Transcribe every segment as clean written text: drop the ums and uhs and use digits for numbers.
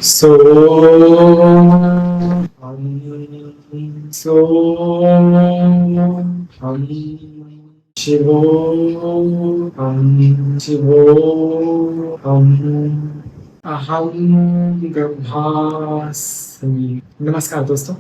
सो हम सो हम शिवो हम शिवो हम अहम ब्रह्मास्मि। नमस्कार दोस्तों।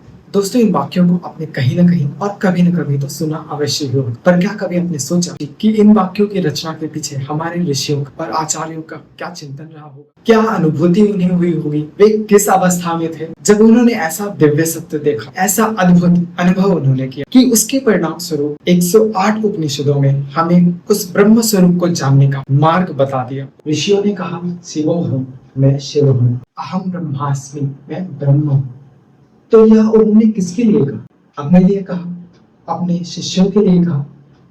इन वाक्यों को आपने कहीं ना कहीं और कभी न कभी तो सुना अवश्य ही होगा, पर क्या कभी आपने सोचा कि इन वाक्यों की रचना के पीछे हमारे ऋषियों और आचार्यों का क्या चिंतन रहा होगा, क्या अनुभूति उन्हें हुई होगी, वे किस अवस्था में थे जब उन्होंने ऐसा दिव्य सत्य देखा, ऐसा अद्भुत अनुभव उन्होंने किया कि उसके परिणाम स्वरूप 108 उपनिषदों में हमें उस ब्रह्म स्वरूप को जानने का मार्ग बता दिया। ऋषियों ने कहा, शिवोहम, मैं शिव हूँ, अहम ब्रह्मास्मि, मैं ब्रह्म हूँ। तो यह उन्होंने किसके लिए कहा? अपने लिए कहा, अपने शिष्यों के लिए कहा,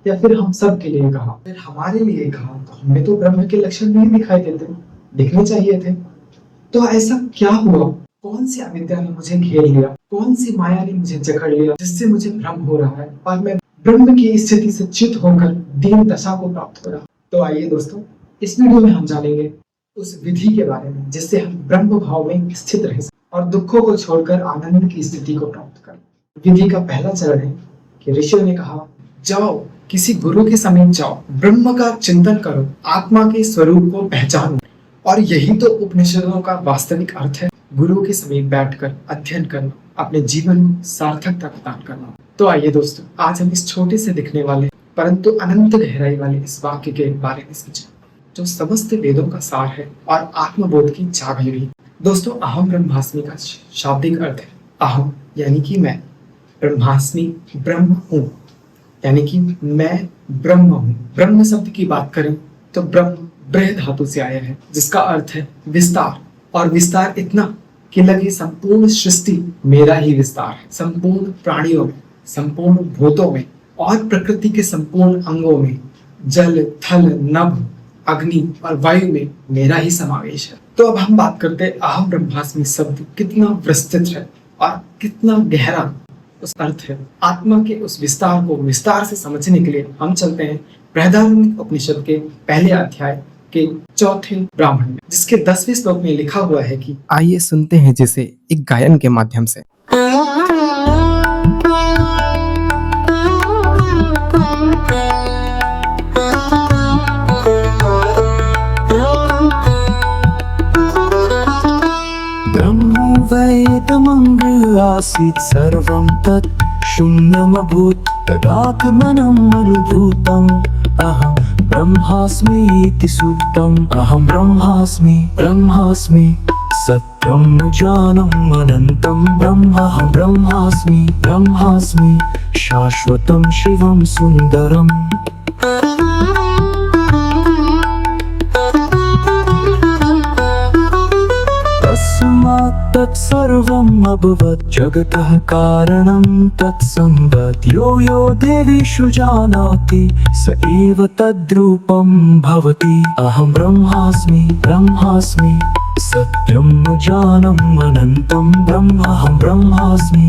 या फिर हम सब के लिए कहा? फिर हमारे लिए कहा तो हमें तो ब्रह्म के लक्षण नहीं दिखाई देते, दिखने चाहिए थे। तो ऐसा क्या हुआ? कौन सी अविद्या ने मुझे घेर लिया, कौन सी माया ने मुझे जकड़ लिया, जिससे मुझे भ्रम हो रहा है और मैं ब्रह्म की स्थिति से च्युत होकर दीन दशा को प्राप्त हो रहा। तो आइए दोस्तों, इस वीडियो में हम जानेंगे उस विधि के बारे में जिससे हम ब्रह्म भाव में स्थित रह सकें और दुखों को छोड़कर आनंद की स्थिति को प्राप्त करें। विधि का पहला चरण है कि ऋषियों ने कहा, जाओ किसी गुरु के समीप जाओ, ब्रह्म का चिंतन करो, आत्मा के स्वरूप को पहचानो। और यही तो उपनिषदों का वास्तविक अर्थ है, गुरु के समीप बैठकर अध्ययन करना, अपने जीवन को सार्थकता प्रदान करना। तो आइए दोस्तों, आज हम इस छोटे से दिखने वाले परंतु अनंत गहराई वाले इस वाक्य के बारे में समझें, जो समस्त वेदों का सार है और आत्मबोध की चाबी भी। दोस्तों, अहम ब्रह्मास्मि का शाब्दिक अर्थ है अहम यानी कि मैं, ब्रह्मास्मि ब्रह्म हूँ यानी कि मैं ब्रह्म हूँ। ब्रह्म शब्द की बात करें तो ब्रह्म ब्रह धातु से आया है, जिसका अर्थ है विस्तार। और विस्तार इतना कि लगे संपूर्ण सृष्टि मेरा ही विस्तार है, संपूर्ण प्राणियों में, संपूर्ण भूतों में और प्रकृति के संपूर्ण अंगों में, जल थल नभ अग्नि और वायु में मेरा ही समावेश है। तो अब हम बात करते हैं अहम ब्रह्मास्मि शब्द कितना विस्तृत है और कितना गहरा उस अर्थ है। आत्मा के उस विस्तार को विस्तार से समझने के लिए हम चलते हैं बृहदारण्यक उपनिषद के पहले अध्याय के चौथे ब्राह्मण में, जिसके 10वें श्लोक में लिखा हुआ है कि आइए सुनते हैं जिसे एक गायन के माध्यम से। वेदमङ्गल आसीत् सर्वं तत् शून्यमभूत् तदात्मनम् अनुभूतम् अहं ब्रह्मास्मीति सूक्तम् अहं ब्रह्मास्मि सत्यं जानम् अनन्तं ब्रह्महं ब्रह्मास्मि शाश्वतं शिवं सुन्दरम्। तत्सर्वम् अभवत् जगतः कारणं तत्सम्बत् यो देवेषु जानाति स एव तद्रूपं भवति अहं ब्रह्मास्मि सत्यं जानम् अनन्तं ब्रह्महं ब्रह्मास्मि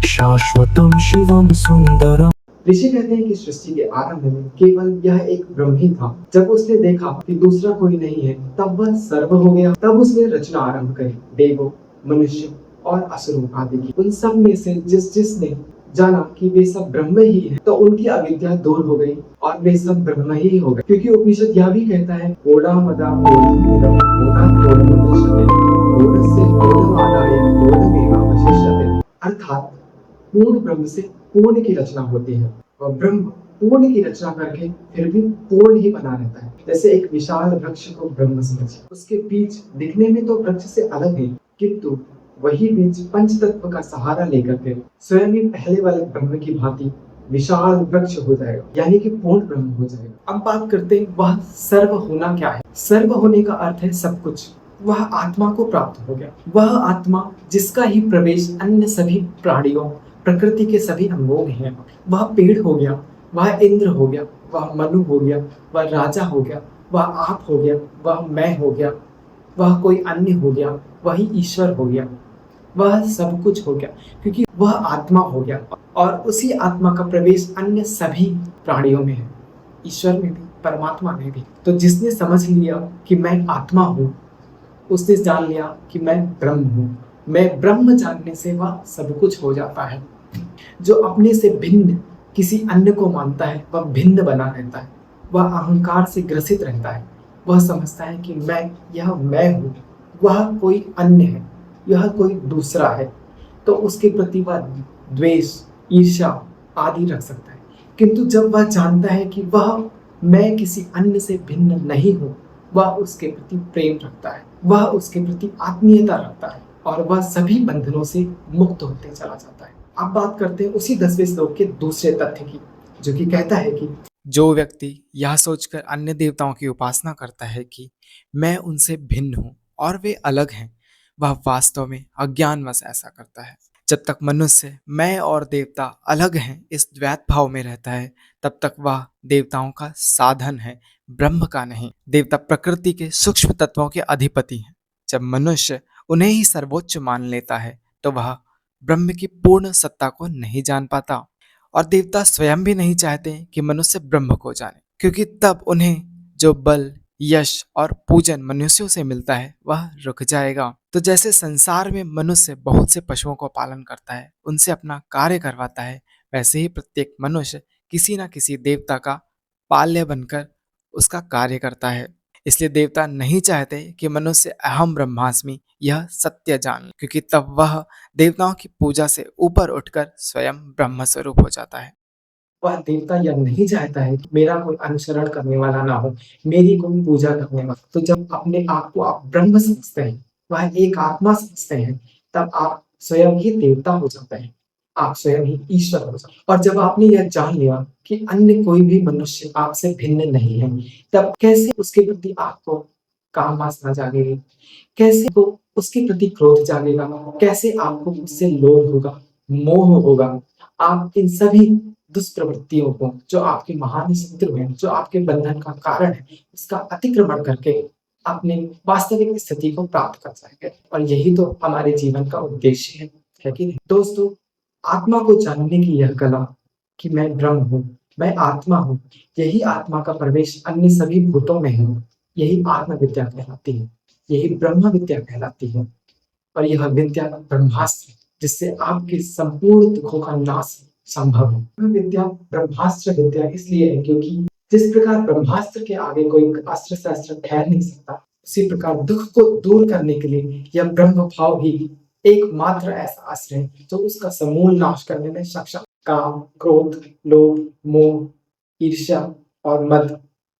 शाश्वतं शिवं सुन्दरम्। ऋषि कहते हैं कि सृष्टि के आरंभ में केवल यह एक ब्रह्म ही था। जब उसने देखा कि दूसरा कोई नहीं है, तब वह सर्व हो गया। तब उसने रचना आरंभ करी, देवों, मनुष्य और असुरों आदि की। उन सब में से जिसने जाना कि वे सब ब्रह्म ही है, तो उनकी अविद्या दूर हो गई और वे सब ब्रह्म ही हो गए। क्योंकि उपनिषद यह भी कहता है, ओडा मदा ओडम ओडा ओडमुदश्यते ओडस्य ओडमादाय ओडमेवावशिष्यते। अर्थात पूर्ण ब्रह्म से पूर्ण की रचना होती है और ब्रह्म पूर्ण की रचना करके फिर भी पूर्ण ही बना रहता है। जैसे एक विशाल वृक्ष को ब्रह्म समझिए, उसके बीज दिखने में तो वृक्ष से अलग है, किंतु वही बीज पंच तत्व का सहारा लेकर के स्वयं ही पहले वाले ब्रह्म की भांति विशाल वृक्ष हो जाएगा, यानी कि पूर्ण ब्रह्म हो जाएगा। अब बात करते हैं वह सर्व होना क्या है। सर्व होने का अर्थ है सब कुछ। वह आत्मा को प्राप्त हो गया, वह आत्मा जिसका ही प्रवेश अन्य सभी प्राणियों, प्रकृति के सभी अंगों में है। वह पेड़ हो गया, वह इंद्र हो गया, वह मनु हो गया, वह राजा हो गया, वह आप हो गया, वह मैं हो गया, वह कोई अन्य हो गया, वही ईश्वर हो गया, वह सब कुछ हो गया, क्योंकि वह आत्मा हो गया और उसी आत्मा का प्रवेश अन्य सभी प्राणियों में है, ईश्वर में भी, परमात्मा में भी। तो जिसने समझ लिया कि मैं आत्मा हूँ, उसने जान लिया कि मैं ब्रह्म हूँ। मैं ब्रह्म जानने से वह सब कुछ हो जाता है। जो अपने से भिन्न किसी अन्य को मानता है वह भिन्न बना रहता है। वह अहंकार से ग्रसित रहता है। वह समझता है कि यह मैं हूँ, वह कोई अन्य है, यह कोई दूसरा है। तो उसके प्रति वह द्वेष, ईर्ष्या आदि रख सकता है। किंतु जब वह जानता है कि वह मैं किसी अन्य से भिन्न नहीं हूँ, वह उसके प्रति प्रेम रखता है, वह उसके प्रति आत्मीयता रखता है और वह सभी बंधनों से मुक्त होते चला जाता है। अब बात करते हैं उसी 10वें श्लोक के दूसरे तथ्य की, जो कि कहता है कि जो व्यक्ति यह सोचकर अन्य देवताओं की उपासना करता है कि मैं उनसे भिन्न हूँ और वे अलग हैं, वह वास्तव में अज्ञानवश ऐसा करता है। जब तक मनुष्य मैं और देवता अलग हैं इस द्वैत भाव में रहता है, तब तक वह देवताओं का साधन है, ब्रह्म का नहीं। देवता प्रकृति के सूक्ष्म तत्वों के अधिपति हैं। जब मनुष्य उन्हें ही सर्वोच्च मान लेता है तो वह ब्रह्म की पूर्ण सत्ता को नहीं जान पाता। और देवता स्वयं भी नहीं चाहते कि मनुष्य ब्रह्म को जाने, क्योंकि तब उन्हें जो बल, यश और पूजन मनुष्यों से मिलता है वह रुक जाएगा। तो जैसे संसार में मनुष्य बहुत से पशुओं को पालन करता है, उनसे अपना कार्य करवाता है, वैसे ही प्रत्येक मनुष्य किसी न किसी देवता का पाल्य बनकर उसका कार्य करता है। इसलिए देवता नहीं चाहते कि मनुष्य अहम ब्रह्मास्मि यह सत्य जान ले, क्योंकि तब वह देवताओं की पूजा से ऊपर उठकर स्वयं ब्रह्म स्वरूप हो जाता है। वह देवता यह नहीं चाहता है कि मेरा कोई अनुसरण करने वाला ना हो, मेरी कोई पूजा करने वाला। तो जब अपने आप को आप ब्रह्म समझते हैं, वह एक आत्मा समझते हैं, तब आप स्वयं ही देवता हो जाते हैं, आप स्वयं ही ईश्वर हो जाते हैं। और जब आपने यह जान लिया कि अन्य कोई भी मनुष्य आपसे भिन्न नहीं है, तब कैसे उसके प्रति आपको काम वासना जागेगी, कैसे को उसके प्रति क्रोध जागेगा, कैसे आपको उससे लोभ होगा, मोह होगा। आप इन सभी दुष्प्रवृत्तियों को, जो आपके महान शत्रु हैं, जो आपके बंधन का कारण है, इसका अतिक्रमण करके अपने वास्तविक स्थिति को प्राप्त कर जाएंगे। और यही तो हमारे जीवन का उद्देश्य है कि नहीं? दोस्तों, आत्मा को जानने की यह कला कि मैं ब्रह्म हूँ, मैं आत्मा हूँ, यही आत्मा का प्रवेश अन्य सभी भूतों में है, यही आत्म विद्या कहलाती है, यही ब्रह्म विद्या कहलाती है। और यह विद्या ब्रह्मास्त्र, जिससे आपके संपूर्ण दुखों का नाश संभव है। यह विद्या ब्रह्मास्त्र विद्या इसलिए है क्योंकि जिस प्रकार ब्रह्मास्त्र के आगे कोई अस्त्र शस्त्र ठहर नहीं सकता, उसी प्रकार दुख को दूर करने के लिए यह ब्रह्म भाव ही एकमात्र ऐसा अस्त्र है जो उसका समूल नाश करने में सक्षम। काम, क्रोध, लोभ, मोह, ईर्ष्या और मद,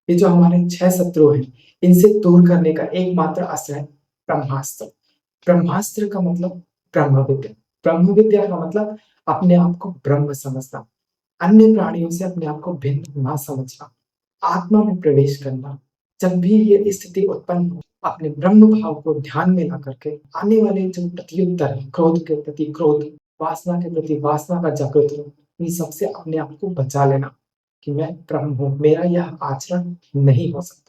ये जो हमारे 6 शत्रु हैं, इनसे दूर करने का एकमात्र अस्त्र है ब्रह्मास्त्र। ब्रह्मास्त्र का मतलब ब्रह्म विद्या। ब्रह्म विद्या का मतलब अपने आप को ब्रह्म समझना, अन्य प्राणियों से अपने आप को भिन्न ना समझना, आत्मा में प्रवेश करना। जब भी ये स्थिति उत्पन्न हो, अपने ब्रह्म भाव को ध्यान में ला करके आने वाले जो प्रत्युत्तर है, क्रोध के प्रति क्रोध, वासना के प्रति वासना का जागृत हो, इन सबसे अपने आप को बचा लेना कि मैं ब्रह्म हूँ, मेरा यह आचरण नहीं हो सकता।